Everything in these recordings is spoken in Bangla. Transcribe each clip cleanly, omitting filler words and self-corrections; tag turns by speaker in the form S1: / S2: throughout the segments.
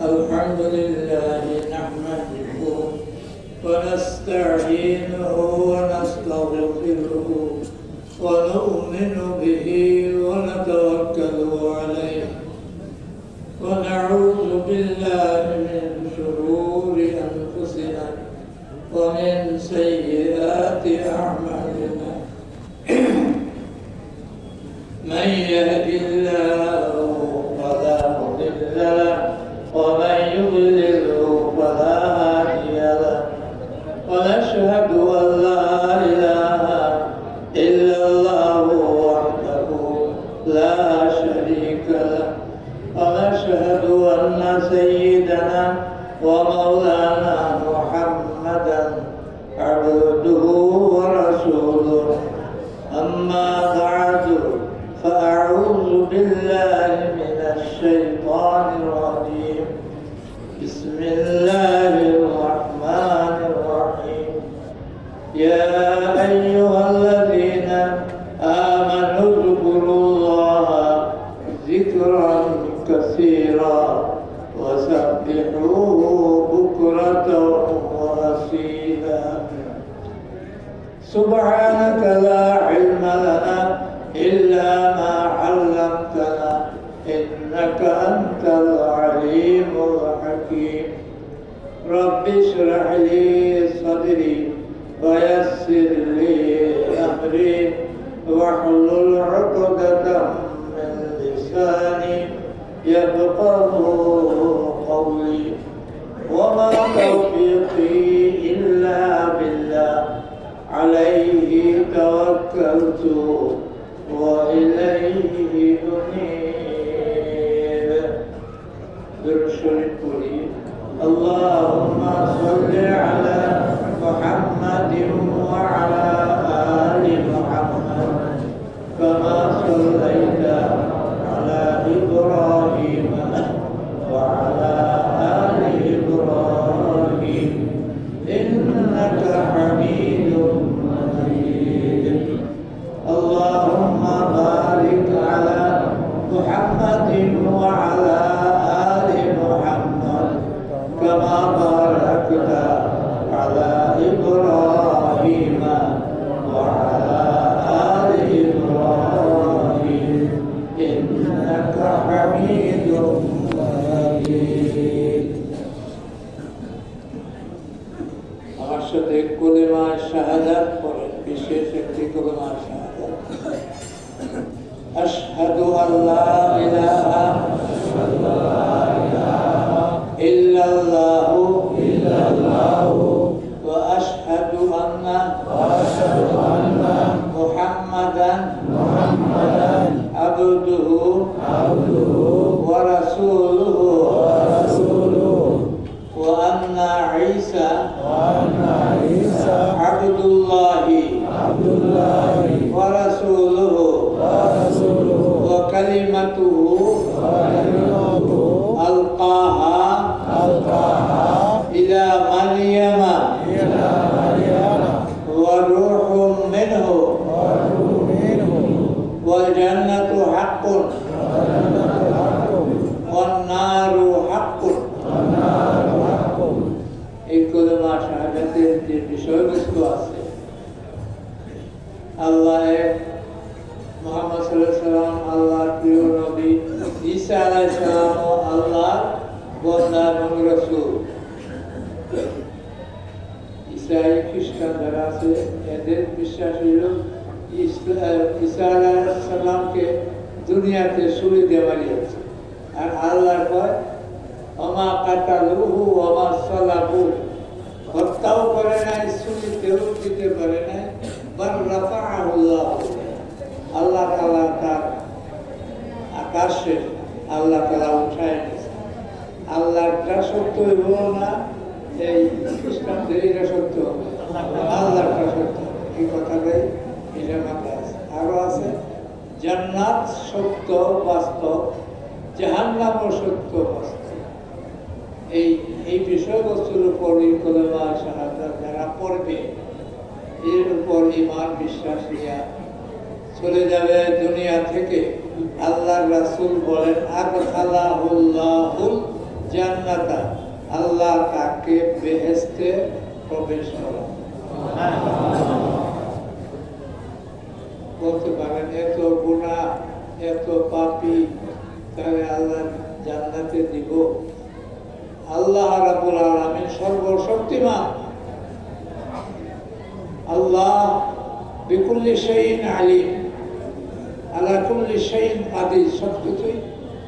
S1: الحمد لله نحمده ونستعينه ونستغفره ونؤمن به ونتوكل عليه ونعوذ بالله من شرور أنفسنا ومن سيئات أعمالنا من يهد الله فلا مضل له ومن يضلل فلا هادي له ونشهد أن لا إله إلا الله وحده لا شريك له ونشهد أن سيدنا ومولانا محمدا عبده ورسوله أما بعد فأعوذ بالله من الشيطان الرجيم بسم الله الرحمن الرحيم يا أيها الذين آمنوا اذكروا الله ذكرا كثيرا وسبحوه بكرة وأصيلا سبحانك لا علم لنا إلا ما علمتنا إنك أنت العليم الحكيم رب اشرح لي صدري ويسر لي أمري واحلل عقدة من لساني يفقهوا قولي وما توفيقي إلا بالله عليه توكلت وإليه أنيب برشد اللهم صل على محمد وعلى آل محمد كما صليت على إبراهيم وعلى آل إبراهيم إنك حميد مجيد اللهم بارك على محمد وعلى آل محمد كما باركت على إبراهيم وعلى آل إبراهيم إنك حميد مجيد আমার সাথে কলেমা শাহাদাত পড়েন বিশেষ একটি কলেমা শাহাদাত আশহাদু আল্লা ইলাহা ইল্লাল্লাহু ওয়া আশহাদু আন্না মুহাম্মাদান আবদুহু ওয়া রাসূলুহু ওয়া আন্না ঈসা عبد الله ورسوله وكلمته ألقاها إلى مريم وروح منه والجنة حق والنار حق এই কলেমা শাহাদাতের যে বিষয়বস্তু আছে আল্লাহ মুহাম্মদ সাল্লাল্লাহু আলাইহি সাল্লাম আল্লাহর প্রিয় নবী ঈসা আলাইহিস সালাম ও আল্লাহর বান্দা এবং রাসূল ইসরায়েল খ্রিস্টান যারা আছে এদের বিশ্বাস হইল ঈসা আলাইহিস সালামকে দুনিয়াতে ছুরি দিয়ে মারিয়েছে আর আল্লাহ কয় ওমা কাতালুহু ওমা সালাবু হত্যাও করে নাই ছুরিতেও দিতে পারে নাই বাল রাফাআহুল্লাহ আল্লাহ তাআলা তার আকাশে আল্লাহ তাআলা উঠায় নিয়েছে আল্লাহটা সত্য হইব না এই খ্রিস্টানদের এটা সত্য আল্লাহটা সত্য এই কথাটাই এটা মাথায় আছে আরো আছে জান্নাত সত্য বাস্তব জাহান্নামও সত্য বাস্তব এই বিষয়বস্তুর উপর এই কলেমা শাহাদাত যারা পড়বে এর উপর ঈমান বিশ্বাস নিয়ে চলে যাবে দুনিয়া থেকে আল্লাহর রাসূল বলেন আদখালাহুল্লাহুল জান্নাতা, আল্লাহ তাকে বেহেশতে প্রবেশ করান। বলতে পারেন এত গুনাহ, এত পাপী, তাহলে আল্লাহ জান্নাতে দিব? আল্লাহ রাব্বুল আলামিন সর্বশক্তিমান, আল্লাহ বিকুল্লি শাইইন আলিম, আলা কুল্লি শাইইন কাদির, সবকিছুই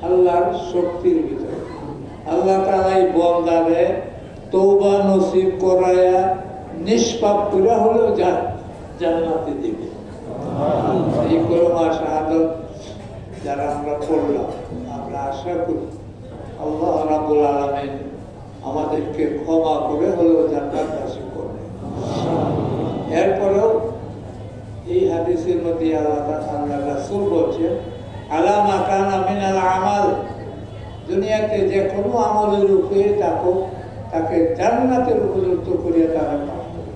S1: আল্লাহর শক্তির ভিতরে। আল্লাহ তাআলা এই বান্দারে তওবা নসিব করায়া নিষ্পাপ করে হলেও জান্নাতে দিবে। এই কলমা শাহাদাত যারা আমরা পড়লাম, আমরা আশা করি আল্লাহ রাব্বুল আলামিন আমাদেরকে ক্ষমা করে হলেও জান্নাত নসিব করবে। এরপরেও এই হাদিসের মধ্যে আল্লাহ রাসূল বলছেন আলা মা কানা মিনাল আমাল, দুনিয়াতে যে কোনো আমলের উপরে তাকে জান্নাতের উপযুক্ত করিয়া তারা পাঠ করে।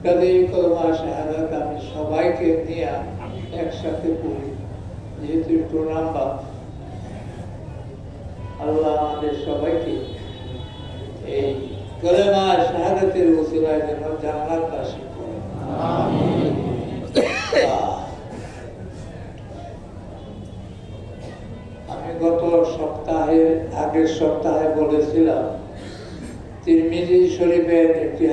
S1: কাজে কলমা শাহাদাত আমি সবাইকে নিয়ে একসাথে পড়ি, যেহেতু একটু লম্বা। আল্লাহ আমাদের সবাইকে এই কলেমা শাহাদাতের ওসিলায় যেন জান্নাত নসিব করেন। আমিন। আমি গত আগের সপ্তাহে বলেছিলাম তিরমিজি শরীফের একটি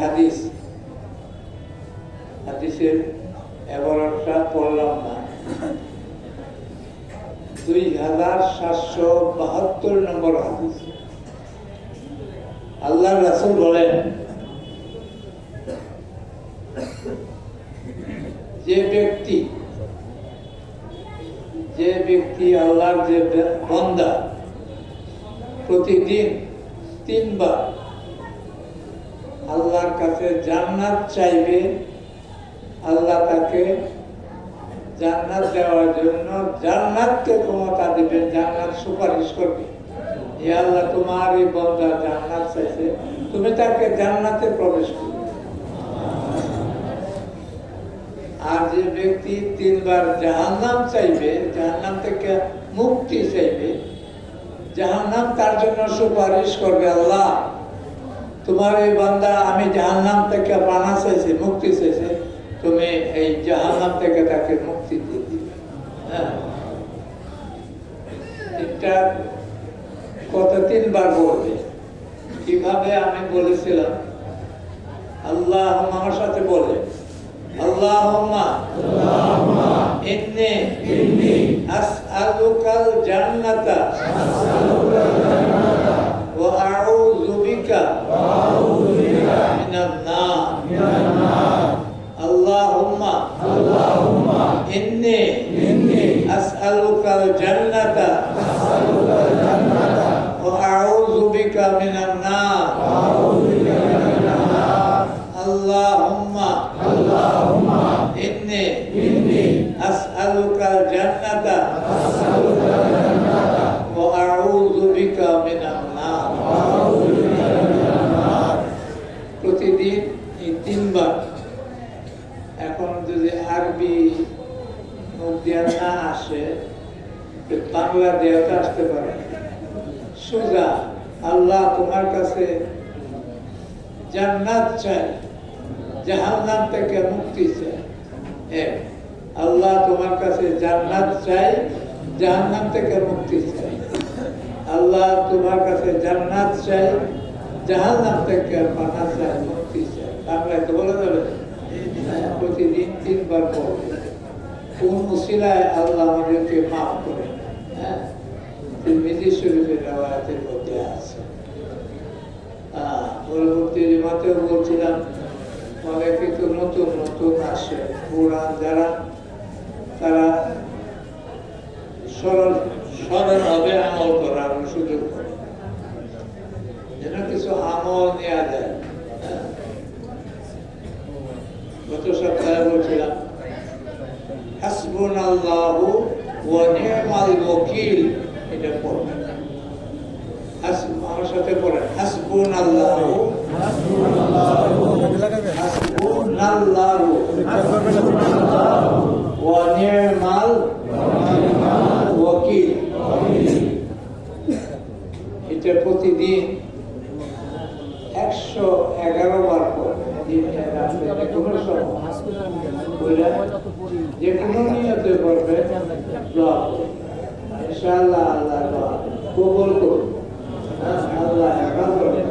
S1: হাদিসের এবারটা পড়লাম না, 2772 নম্বর হাদিস। আল্লাহ রাসূল বলেন যে ব্যক্তি আল্লাহর যে বান্দা প্রতিদিন 3 বার আল্লাহর কাছে জান্নাত চাইবে, আল্লাহ তাকে জান্নাত দেওয়ার জন্য জান্নাতকে ক্ষমতা দিবেন, জান্নাত সুপারিশ করবে। হে আল্লাহ, তোমার এই বান্দা জান্নাত চাইছে, তুমি তাকে জান্নাতে প্রবেশ করবে। আর যে ব্যক্তি 3 বার জাহান্নাম চাইবে, জাহান্নাম থেকে মুক্তি চাইবে, জাহান্নাম তার জন্য সুপারিশ করবে, আল্লাহ তোমার এই বান্দা আমি জাহান্নাম থেকে পানা চাইছে, মুক্তি চাইছে, তুমি এই জাহান্নাম থেকে তাকে মুক্তি দিয়ে দিবে। এটা কত 3 বার বলবে। কিভাবে আমি বলেছিলাম, আল্লাহ আমার সাথে বলে আল্লাহুম্মা ইন্নী আসআলুকাল জান্নাতা ওয়া আউযু বিকা মিনান নার। আল্লাহুম্মা ইন্নী আসআলুকাল জান্নাতা ওয়া আউযু বিকা মিনান নার। আল্লাহুম্মা ইন্নী আসআলুকাল জান্নাতা ওয়া আউযু বিকা মিনান নার। প্রতিদিন এই 3 বার। এখন যদি আরবি মুখ দিয়ে না আসে, বাংলা দিয়ে আসতে পারে। সোজা আল্লাহ তোমার কাছে জান্নাত চাই, জাহান্নাম থেকে মুক্তি চাই। আল্লাহ তোমার কাছে জান্নাত চাই, জাহান্নাম থেকে মুক্তি চাই। আল্লাহ তোমার কাছে জান্নাত চাই, জাহান্নাম থেকে পানা চাই, মুক্তি চাই। বাংলায় তো বলা যাবে প্রতিদিন 3 বার পড়বে। কোন উসিলায় আল্লাহ আমাদেরকে মাফ করে। তিরমিজি শরীফের রওয়ায়াতের মধ্যে আছে। পরবর্তী জমাতেও বলছিলাম, অনেকে তো নতুন আসে, পুরান যারা, তারা স্মরণ হবে আমল করার সুযোগ করে, যেন কিছু আমল নেওয়া যায়। গত সপ্তাহে বলছিলাম হাসবুনাল্লাহু ওয়া নি'মাল ওয়াকিল, এটা পড়বেন। আমার সাথে পড়েন, হাসবুনাল্লাহু হাসবুনাল্লাহু ونعم الوكيل এটা প্রতিদিন 111 বার পড়বে দিনে রাতে কোনো সময় যে কোনো নিয়তে পড়বে দোয়া করবে ইনশাআল্লাহ আল্লাহ দোয়া কবুল করবে আল্লাহ হেফাজত করবে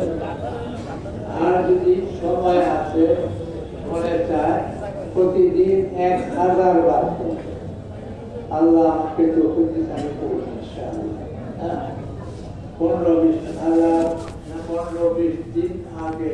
S1: আর যদি সময় আছে মনে চায় প্রতিদিন 1000 বার করবে আল্লাহ আমাকে তো প্রতিদিন করবে ইনশাআল্লাহ 15-20 দিন আগে